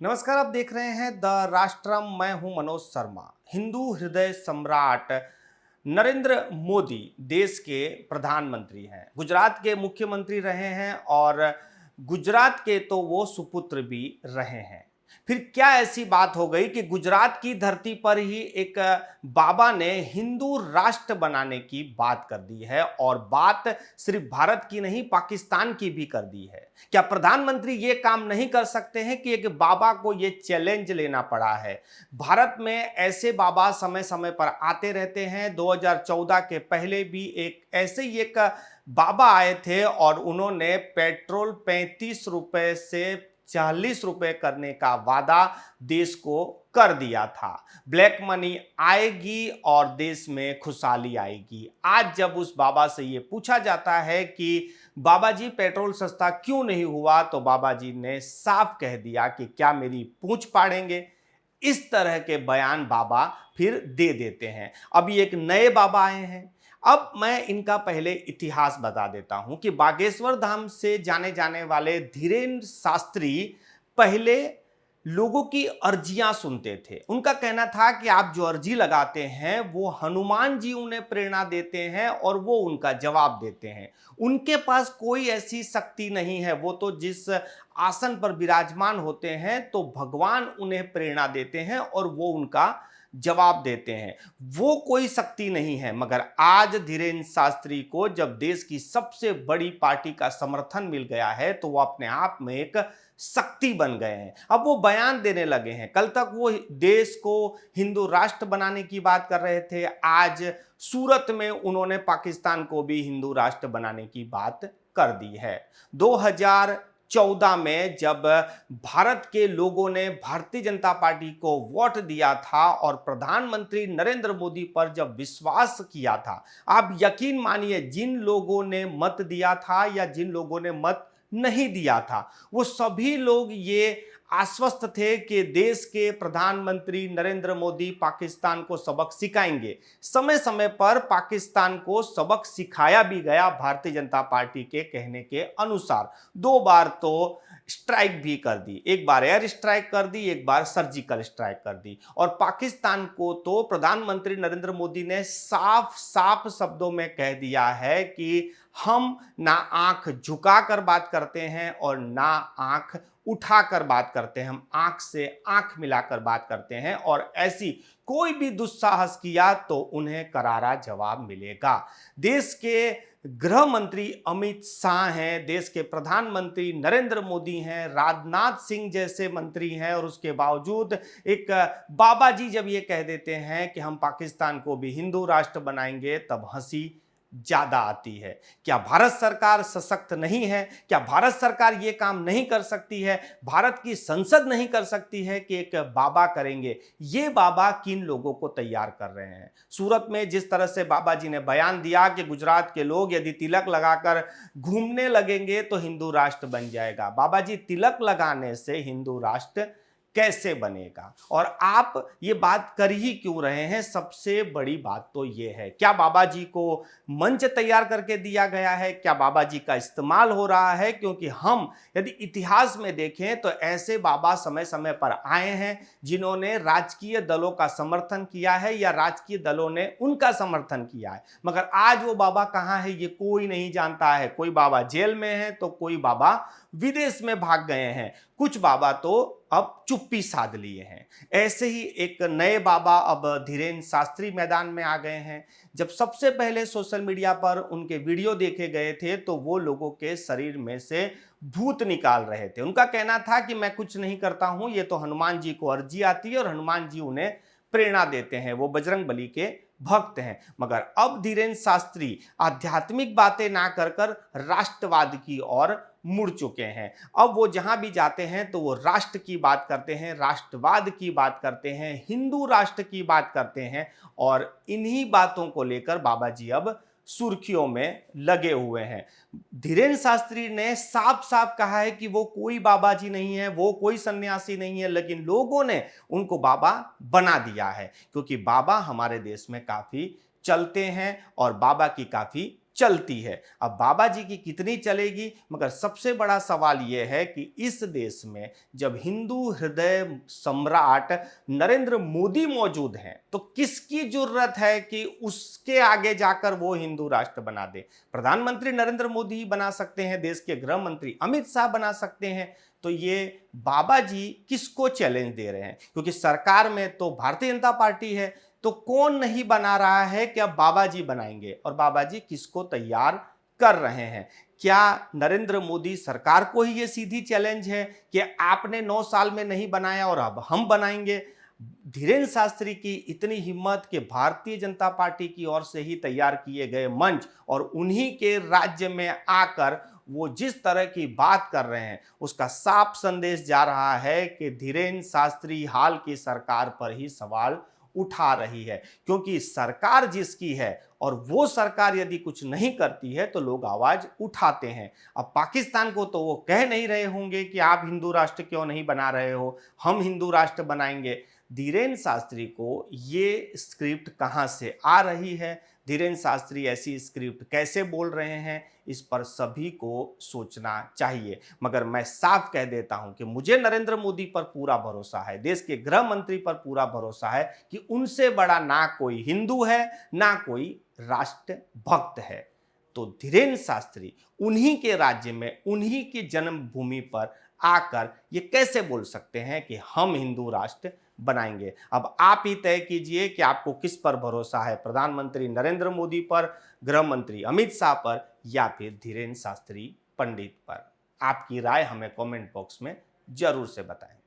नमस्कार, आप देख रहे हैं द राष्ट्रम। मैं हूं मनोज शर्मा। हिंदू हृदय सम्राट नरेंद्र मोदी देश के प्रधानमंत्री हैं, गुजरात के मुख्यमंत्री रहे हैं और गुजरात के तो वो सुपुत्र भी रहे हैं। फिर क्या ऐसी बात हो गई कि गुजरात की धरती पर ही एक बाबा ने हिंदू राष्ट्र बनाने की बात कर दी है और बात सिर्फ भारत की नहीं, पाकिस्तान की भी कर दी है। क्या प्रधानमंत्री ये काम नहीं कर सकते हैं कि एक बाबा को ये चैलेंज लेना पड़ा है? भारत में ऐसे बाबा समय समय पर आते रहते हैं। 2014 के पहले भी एक ऐसे ही एक बाबा आए थे और उन्होंने पेट्रोल 35 रुपए से 40 रुपए करने का वादा देश को कर दिया था। ब्लैक मनी आएगी और देश में खुशहाली आएगी। आज जब उस बाबा से ये पूछा जाता है कि बाबा जी पेट्रोल सस्ता क्यों नहीं हुआ, तो बाबा जी ने साफ कह दिया कि क्या मेरी पूंछ फाड़ेंगे। इस तरह के बयान बाबा फिर दे देते हैं। अभी एक नए बाबा आए हैं। अब मैं इनका पहले इतिहास बता देता हूं कि बागेश्वर धाम से जाने जाने वाले धीरेन्द्र शास्त्री पहले लोगों की अर्जियां सुनते थे। उनका कहना था कि आप जो अर्जी लगाते हैं वो हनुमान जी उन्हें प्रेरणा देते हैं और वो उनका जवाब देते हैं। उनके पास कोई ऐसी शक्ति नहीं है, वो तो जिस आसन पर विराजमान होते हैं तो भगवान उन्हें प्रेरणा देते हैं और वो उनका जवाब देते हैं। वो कोई शक्ति नहीं है। मगर आज धीरेन्द्र शास्त्री को जब देश की सबसे बड़ी पार्टी का समर्थन मिल गया है तो वो अपने आप में एक शक्ति बन गए हैं। अब वो बयान देने लगे हैं। कल तक वो देश को हिंदू राष्ट्र बनाने की बात कर रहे थे, आज सूरत में उन्होंने पाकिस्तान को भी हिंदू राष्ट्र बनाने की बात कर दी है। 2014 में जब भारत के लोगों ने भारतीय जनता पार्टी को वोट दिया था और प्रधानमंत्री नरेंद्र मोदी पर जब विश्वास किया था, आप यकीन मानिए जिन लोगों ने मत दिया था या जिन लोगों ने मत नहीं दिया था, वो सभी लोग ये आश्वस्त थे कि देश के प्रधानमंत्री नरेंद्र मोदी पाकिस्तान को सबक सिखाएंगे। समय समय पर पाकिस्तान को सबक सिखाया भी गया भारतीय जनता पार्टी के कहने के अनुसार। 2 बार तो स्ट्राइक भी कर दी, एक बार एयर स्ट्राइक कर दी, एक बार सर्जिकल स्ट्राइक कर दी। और पाकिस्तान को तो प्रधानमंत्री नरेंद्र मोदी ने साफ साफ शब्दों में कह दिया है कि हम ना आंख झुकाकर बात करते हैं और ना आंख उठाकर बात करते हैं, हम आंख से आंख मिलाकर बात करते हैं और ऐसी कोई भी दुस्साहस किया तो उन्हें करारा जवाब मिलेगा। देश के गृह मंत्री अमित शाह हैं, देश के प्रधानमंत्री नरेंद्र मोदी हैं, राजनाथ सिंह जैसे मंत्री हैं और उसके बावजूद एक बाबा जी जब ये कह देते हैं कि हम पाकिस्तान को भी हिंदू राष्ट्र बनाएंगे, तब हंसी ज्यादा आती है। क्या भारत सरकार सशक्त नहीं है? क्या भारत सरकार ये काम नहीं कर सकती है? भारत की संसद नहीं कर सकती है कि एक बाबा करेंगे? ये बाबा किन लोगों को तैयार कर रहे हैं? सूरत में जिस तरह से बाबा जी ने बयान दिया कि गुजरात के लोग यदि तिलक लगाकर घूमने लगेंगे तो हिंदू राष्ट्र बन जाएगा। बाबा जी, तिलक लगाने से हिंदू राष्ट्र कैसे बनेगा? और आप ये बात कर ही क्यों रहे हैं? सबसे बड़ी बात तो ये है, क्या बाबा जी को मंच तैयार करके दिया गया है? क्या बाबा जी का इस्तेमाल हो रहा है? क्योंकि हम यदि इतिहास में देखें तो ऐसे बाबा समय समय पर आए हैं जिन्होंने राजकीय दलों का समर्थन किया है या राजकीय दलों ने उनका समर्थन किया है, मगर आज वो बाबा कहाँ है ये कोई नहीं जानता है। कोई बाबा जेल में है तो कोई बाबा विदेश में भाग गए हैं, कुछ बाबा तो अब चुप्पी साध लिए हैं। ऐसे ही एक नए बाबा अब धीरेन्द्र शास्त्री मैदान में आ गए हैं। जब सबसे पहले सोशल मीडिया पर उनके वीडियो देखे गए थे तो वो लोगों के शरीर में से भूत निकाल रहे थे। उनका कहना था कि मैं कुछ नहीं करता हूं, ये तो हनुमान जी को अर्जी आती है और हनुमान जी उन्हें प्रेरणा देते हैं, वो बजरंग बली के भक्त हैं। मगर अब धीरेन्द्र शास्त्री आध्यात्मिक बातें ना कर कर राष्ट्रवाद की ओर मुड़ चुके हैं। अब वो जहां भी जाते हैं तो वो राष्ट्र की बात करते हैं, राष्ट्रवाद की बात करते हैं, हिंदू राष्ट्र की बात करते हैं और इन्हीं बातों को लेकर बाबा जी अब सुर्खियों में लगे हुए हैं। धीरेन्द्र शास्त्री ने साफ साफ कहा है कि वो कोई बाबा जी नहीं है, वो कोई सन्यासी नहीं है, लेकिन लोगों ने उनको बाबा बना दिया है क्योंकि बाबा हमारे देश में काफी चलते हैं और बाबा की काफी चलती है। अब बाबा जी की कितनी चलेगी, मगर सबसे बड़ा सवाल यह है कि इस देश में जब हिंदू हृदय सम्राट नरेंद्र मोदी मौजूद हैं तो किसकी जरूरत है कि उसके आगे जाकर वो हिंदू राष्ट्र बना दे। प्रधानमंत्री नरेंद्र मोदी ही बना सकते हैं, देश के गृह मंत्री अमित शाह बना सकते हैं, तो ये बाबा जी किसको चैलेंज दे रहे हैं? क्योंकि सरकार में तो भारतीय जनता पार्टी है, तो कौन नहीं बना रहा है कि अब बाबा जी बनाएंगे, और बाबा जी किसको तैयार कर रहे हैं? क्या नरेंद्र मोदी सरकार को ही ये सीधी चैलेंज है कि आपने 9 साल में नहीं बनाया और अब हम बनाएंगे? धीरेन्द्र शास्त्री की इतनी हिम्मत कि भारतीय जनता पार्टी की ओर से ही तैयार किए गए मंच और उन्हीं के राज्य में आकर वो जिस तरह की बात कर रहे हैं, उसका साफ संदेश जा रहा है कि धीरेन्द्र शास्त्री हाल की सरकार पर ही सवाल उठा रही है, क्योंकि सरकार जिसकी है और वो सरकार यदि कुछ नहीं करती है तो लोग आवाज उठाते हैं। अब पाकिस्तान को तो वो कह नहीं रहे होंगे कि आप हिंदू राष्ट्र क्यों नहीं बना रहे हो, हम हिंदू राष्ट्र बनाएंगे। धीरेन्द्र शास्त्री को ये स्क्रिप्ट कहाँ से आ रही है, धीरेन्द्र शास्त्री ऐसी स्क्रिप्ट कैसे बोल रहे हैं, इस पर सभी को सोचना चाहिए। मगर मैं साफ कह देता हूं कि मुझे नरेंद्र मोदी पर पूरा भरोसा है, देश के गृह मंत्री पर पूरा भरोसा है कि उनसे बड़ा ना कोई हिंदू है ना कोई राष्ट्र भक्त है। तो धीरेन्द्र शास्त्री उन्हीं के राज्य में, उन्हीं की जन्मभूमि पर आकर ये कैसे बोल सकते हैं कि हम हिंदू राष्ट्र बनाएंगे? अब आप ही तय कीजिए कि आपको किस पर भरोसा है, प्रधानमंत्री नरेंद्र मोदी पर, गृह मंत्री अमित शाह पर, या फिर धीरेन्द्र शास्त्री पंडित पर। आपकी राय हमें कमेंट बॉक्स में जरूर से बताएं।